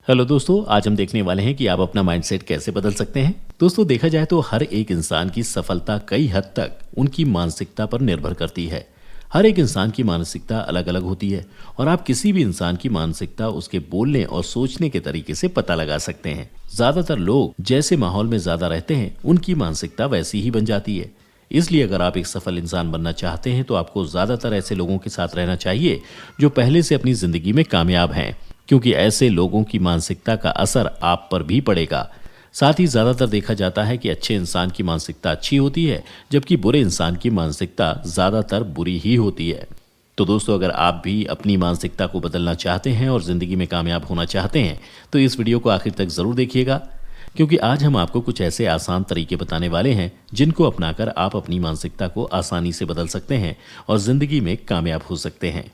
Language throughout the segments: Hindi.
हेलो दोस्तों, आज हम देखने वाले हैं कि आप अपना माइंडसेट कैसे बदल सकते हैं। दोस्तों, देखा जाए तो हर एक इंसान की सफलता कई हद तक उनकी मानसिकता पर निर्भर करती है। हर एक इंसान की मानसिकता अलग अलग होती है और आप किसी भी इंसान की मानसिकता उसके बोलने और सोचने के तरीके से पता लगा सकते हैं। ज्यादातर लोग जैसे माहौल में ज्यादा रहते हैं उनकी मानसिकता वैसी ही बन जाती है। इसलिए अगर आप एक सफल इंसान बनना चाहते हैं तो आपको ज्यादातर ऐसे लोगों के साथ रहना चाहिए जो पहले से अपनी जिंदगी में कामयाब हैं, क्योंकि ऐसे लोगों की मानसिकता का असर आप पर भी पड़ेगा। साथ ही ज्यादातर देखा जाता है कि अच्छे इंसान की मानसिकता अच्छी होती है, जबकि बुरे इंसान की मानसिकता ज्यादातर बुरी ही होती है। तो दोस्तों, अगर आप भी अपनी मानसिकता को बदलना चाहते हैं और जिंदगी में कामयाब होना चाहते हैं तो इस वीडियो को आखिर तक जरूर देखिएगा, क्योंकि आज हम आपको कुछ ऐसे आसान तरीके बताने वाले हैं जिनको अपनाकर आप अपनी मानसिकता को आसानी से बदल सकते हैं और जिंदगी में कामयाब हो सकते हैं।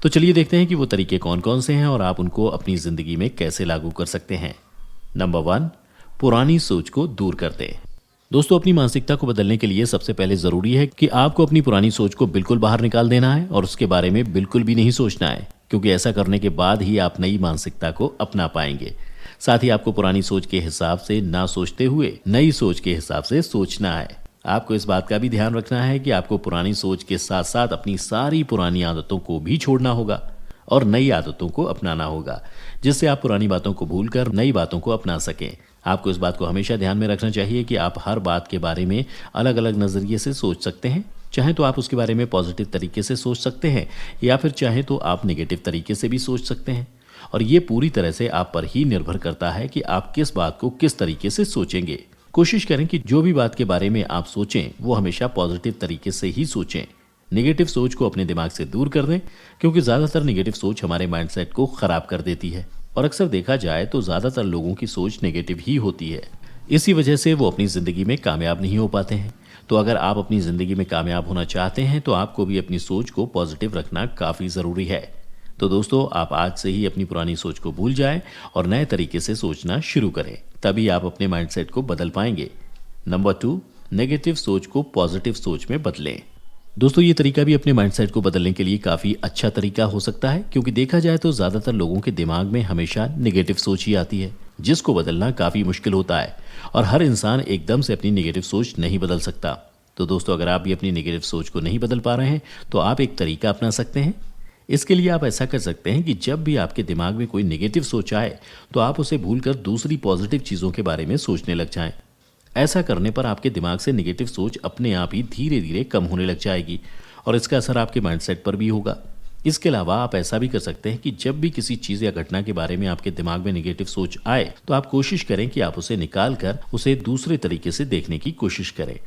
तो चलिए देखते हैं कि वो तरीके कौन कौन से हैं और आप उनको अपनी जिंदगी में कैसे लागू कर सकते हैं। नंबर 1, पुरानी सोच को दूर कर दें। दोस्तों, अपनी मानसिकता को बदलने के लिए सबसे पहले जरूरी है कि आपको अपनी पुरानी सोच को बिल्कुल बाहर निकाल देना है और उसके बारे में बिल्कुल भी नहीं सोचना है, क्योंकि ऐसा करने के बाद ही आप नई मानसिकता को अपना पाएंगे। साथ ही आपको पुरानी सोच के हिसाब से ना सोचते हुए नई सोच के हिसाब से सोचना है। आपको इस बात का भी ध्यान रखना है कि आपको पुरानी सोच के साथ साथ अपनी सारी पुरानी आदतों को भी छोड़ना होगा और नई आदतों को अपनाना होगा, जिससे आप पुरानी बातों को भूलकर नई बातों को अपना सकें। आपको इस बात को हमेशा ध्यान में रखना चाहिए कि आप हर बात के बारे में अलग अलग नजरिए से सोच सकते हैं। चाहे तो आप उसके बारे में पॉजिटिव तरीके से सोच सकते हैं या फिर चाहे तो आप नेगेटिव तरीके से भी सोच सकते हैं, और ये पूरी तरह से आप पर ही निर्भर करता है कि आप किस बात को किस तरीके से सोचेंगे। कोशिश करें कि जो भी बात के बारे में आप सोचें वो हमेशा पॉजिटिव तरीके से ही सोचें। नेगेटिव सोच को अपने दिमाग से दूर कर दें, क्योंकि ज्यादातर नेगेटिव सोच हमारे माइंडसेट को खराब कर देती है और अक्सर देखा जाए तो ज्यादातर लोगों की सोच नेगेटिव ही होती है। इसी वजह से वो अपनी जिंदगी में कामयाब नहीं हो पाते हैं। तो अगर आप अपनी जिंदगी में कामयाब होना चाहते हैं तो आपको भी अपनी सोच को पॉजिटिव रखना काफी जरूरी है। तो दोस्तों, आप आज से ही अपनी पुरानी सोच को भूल जाएं और नए तरीके से सोचना शुरू करें, तभी आप अपने माइंडसेट को बदल पाएंगे। नंबर 2, नेगेटिव सोच को पॉजिटिव सोच में बदलें। दोस्तों, ये तरीका भी अपने माइंडसेट को बदलने के लिए काफी अच्छा तरीका हो सकता है, क्योंकि देखा जाए तो ज्यादातर लोगों के दिमाग में हमेशा नेगेटिव सोच ही आती है, जिसको बदलना काफी मुश्किल होता है और हर इंसान एकदम से अपनी नेगेटिव सोच नहीं बदल सकता। तो दोस्तों, अगर आप भी अपनी नेगेटिव सोच को नहीं बदल पा रहे हैं तो आप एक तरीका अपना सकते हैं। इसके लिए आप ऐसा कर सकते हैं कि जब भी आपके दिमाग में कोई नेगेटिव सोच आए तो आप उसे भूलकर दूसरी पॉजिटिव चीज़ों के बारे में सोचने लग जाएं। ऐसा करने पर आपके दिमाग से नेगेटिव सोच अपने आप ही धीरे धीरे कम होने लग जाएगी और इसका असर आपके माइंडसेट पर भी होगा। इसके अलावा आप ऐसा भी कर सकते हैं कि जब भी किसी चीज़ या घटना के बारे में आपके दिमाग में नेगेटिव सोच आए तो आप कोशिश करें कि आप उसे निकाल कर उसे दूसरे तरीके से देखने की कोशिश करें।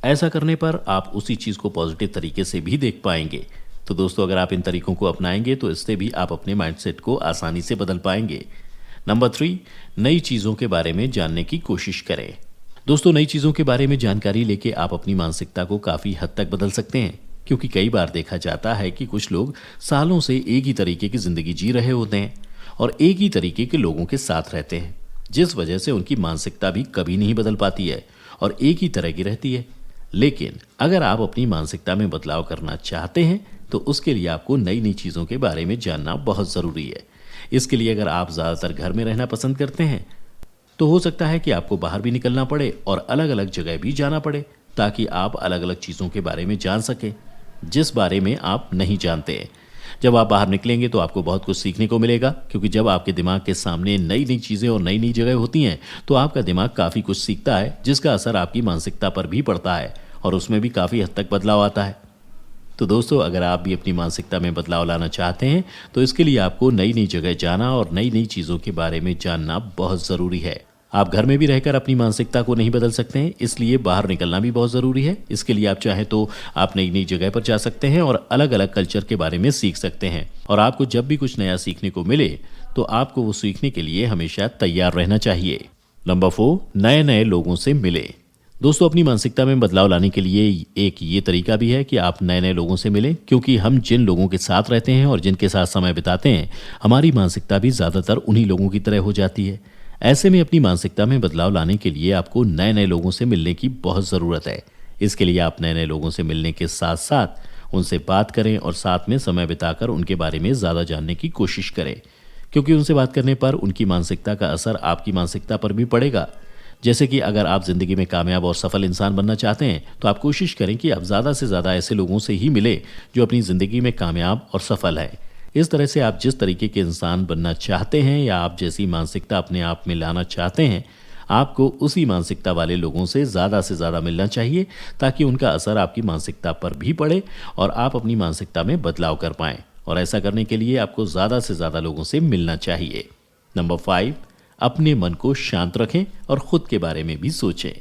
ऐसा करने पर आप उसी चीज़ को पॉजिटिव तरीके से भी देख पाएंगे। तो दोस्तों, अगर आप इन तरीकों को अपनाएंगे तो इससे भी आप अपने माइंडसेट को आसानी से बदल पाएंगे। नंबर 3, नई चीज़ों के बारे में जानने की कोशिश करें। दोस्तों, नई चीज़ों के बारे में जानकारी लेके आप अपनी मानसिकता को काफ़ी हद तक बदल सकते हैं, क्योंकि कई बार देखा जाता है कि कुछ लोग सालों से एक ही तरीके की ज़िंदगी जी रहे होते हैं और एक ही तरीके के लोगों के साथ रहते हैं, जिस वजह से उनकी मानसिकता भी कभी नहीं बदल पाती है और एक ही तरह की रहती है। लेकिन अगर आप अपनी मानसिकता में बदलाव करना चाहते हैं तो उसके लिए आपको नई नई चीज़ों के बारे में जानना बहुत ज़रूरी है। इसके लिए अगर आप ज़्यादातर घर में रहना पसंद करते हैं तो हो सकता है कि आपको बाहर भी निकलना पड़े और अलग अलग जगह भी जाना पड़े, ताकि आप अलग अलग चीज़ों के बारे में जान सकें जिस बारे में आप नहीं जानते हैं। जब आप बाहर निकलेंगे तो आपको बहुत कुछ सीखने को मिलेगा, क्योंकि जब आपके दिमाग के सामने नई नई चीज़ें और नई नई जगह होती हैं तो आपका दिमाग काफ़ी कुछ सीखता है, जिसका असर आपकी मानसिकता पर भी पड़ता है और उसमें भी काफ़ी हद तक बदलाव आता है। तो दोस्तों, अगर आप भी अपनी मानसिकता में बदलाव लाना चाहते हैं तो इसके लिए आपको नई नई जगह जाना और नई नई चीज़ों के बारे में जानना बहुत ज़रूरी है। आप घर में भी रहकर अपनी मानसिकता को नहीं बदल सकते हैं, इसलिए बाहर निकलना भी बहुत ज़रूरी है। इसके लिए आप चाहें तो आप नई नई जगह पर जा सकते हैं और अलग अलग कल्चर के बारे में सीख सकते हैं। और आपको जब भी कुछ नया सीखने को मिले तो आपको वो सीखने के लिए हमेशा तैयार रहना चाहिए। नंबर 4, नए नए लोगों से मिले। दोस्तों, अपनी मानसिकता में बदलाव लाने के लिए एक ये तरीका भी है कि आप नए नए लोगों से मिलें, क्योंकि हम जिन लोगों के साथ रहते हैं और जिनके साथ समय बिताते हैं हमारी मानसिकता भी ज़्यादातर उन्हीं लोगों की तरह हो जाती है। ऐसे में अपनी मानसिकता में बदलाव लाने के लिए आपको नए नए लोगों से मिलने की बहुत ज़रूरत है। इसके लिए आप नए नए लोगों से मिलने के साथ साथ उनसे बात करें और साथ में समय बिताकर उनके बारे में ज़्यादा जानने की कोशिश करें, क्योंकि उनसे बात करने पर उनकी मानसिकता का असर आपकी मानसिकता पर भी पड़ेगा। जैसे कि अगर आप ज़िंदगी में कामयाब और सफल इंसान बनना चाहते हैं तो आप कोशिश करें कि आप ज़्यादा से ज़्यादा ऐसे लोगों से ही मिले जो अपनी ज़िंदगी में कामयाब और सफल है। इस तरह से आप जिस तरीके के इंसान बनना चाहते हैं या आप जैसी मानसिकता अपने आप में लाना चाहते हैं, आपको उसी मानसिकता वाले लोगों से ज़्यादा मिलना चाहिए ताकि उनका असर आपकी मानसिकता पर भी पड़े और आप अपनी मानसिकता में बदलाव कर पाएं। और ऐसा करने के लिए आपको ज़्यादा से ज़्यादा लोगों से मिलना चाहिए। नंबर 5, अपने मन को शांत रखें और खुद के बारे में भी सोचें।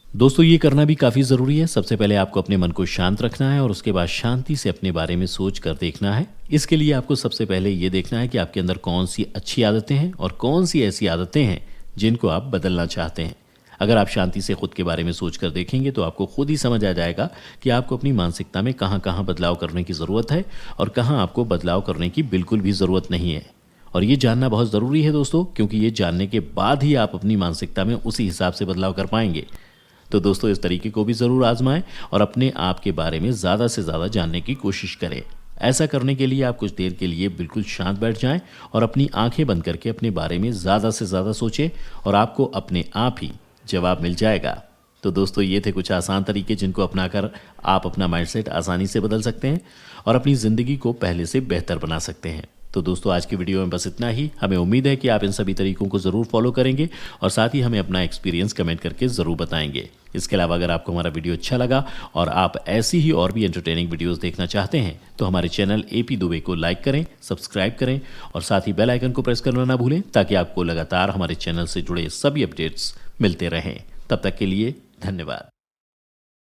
दोस्तों, ये करना भी काफ़ी ज़रूरी है। सबसे पहले आपको अपने मन को शांत रखना है और उसके बाद शांति से अपने बारे में सोच कर देखना है। इसके लिए आपको सबसे पहले ये देखना है कि आपके अंदर कौन सी अच्छी आदतें हैं और कौन सी ऐसी आदतें हैं जिनको आप बदलना चाहते हैं। अगर आप शांति से खुद के बारे में सोच कर देखेंगे तो आपको खुद ही समझ आ जाएगा कि आपको अपनी मानसिकता में कहाँ कहाँ बदलाव करने की ज़रूरत है और कहाँ आपको बदलाव करने की बिल्कुल भी ज़रूरत नहीं है। और ये जानना बहुत ज़रूरी है दोस्तों, क्योंकि ये जानने के बाद ही आप अपनी मानसिकता में उसी हिसाब से बदलाव कर पाएंगे। तो दोस्तों, इस तरीके को भी ज़रूर आजमाएं और अपने आप के बारे में ज़्यादा से ज़्यादा जानने की कोशिश करें। ऐसा करने के लिए आप कुछ देर के लिए बिल्कुल शांत बैठ जाएं और अपनी आंखें बंद करके अपने बारे में ज़्यादा से ज़्यादा सोचें और आपको अपने आप ही जवाब मिल जाएगा। तो दोस्तों, ये थे कुछ आसान तरीके जिनको अपनाकर आप अपना माइंडसेट आसानी से बदल सकते हैं और अपनी ज़िंदगी को पहले से बेहतर बना सकते हैं। तो दोस्तों, आज की वीडियो में बस इतना ही। हमें उम्मीद है कि आप इन सभी तरीकों को ज़रूर फॉलो करेंगे और साथ ही हमें अपना एक्सपीरियंस कमेंट करके ज़रूर बताएंगे। इसके अलावा अगर आपको हमारा वीडियो अच्छा लगा और आप ऐसी ही और भी एंटरटेनिंग वीडियोस देखना चाहते हैं तो हमारे चैनल AP दुबे को लाइक करें, सब्सक्राइब करें और साथ ही बेल आइकन को प्रेस करना ना भूलें ताकि आपको लगातार हमारे चैनल से जुड़े सभी अपडेट्स मिलते रहें। तब तक के लिए धन्यवाद।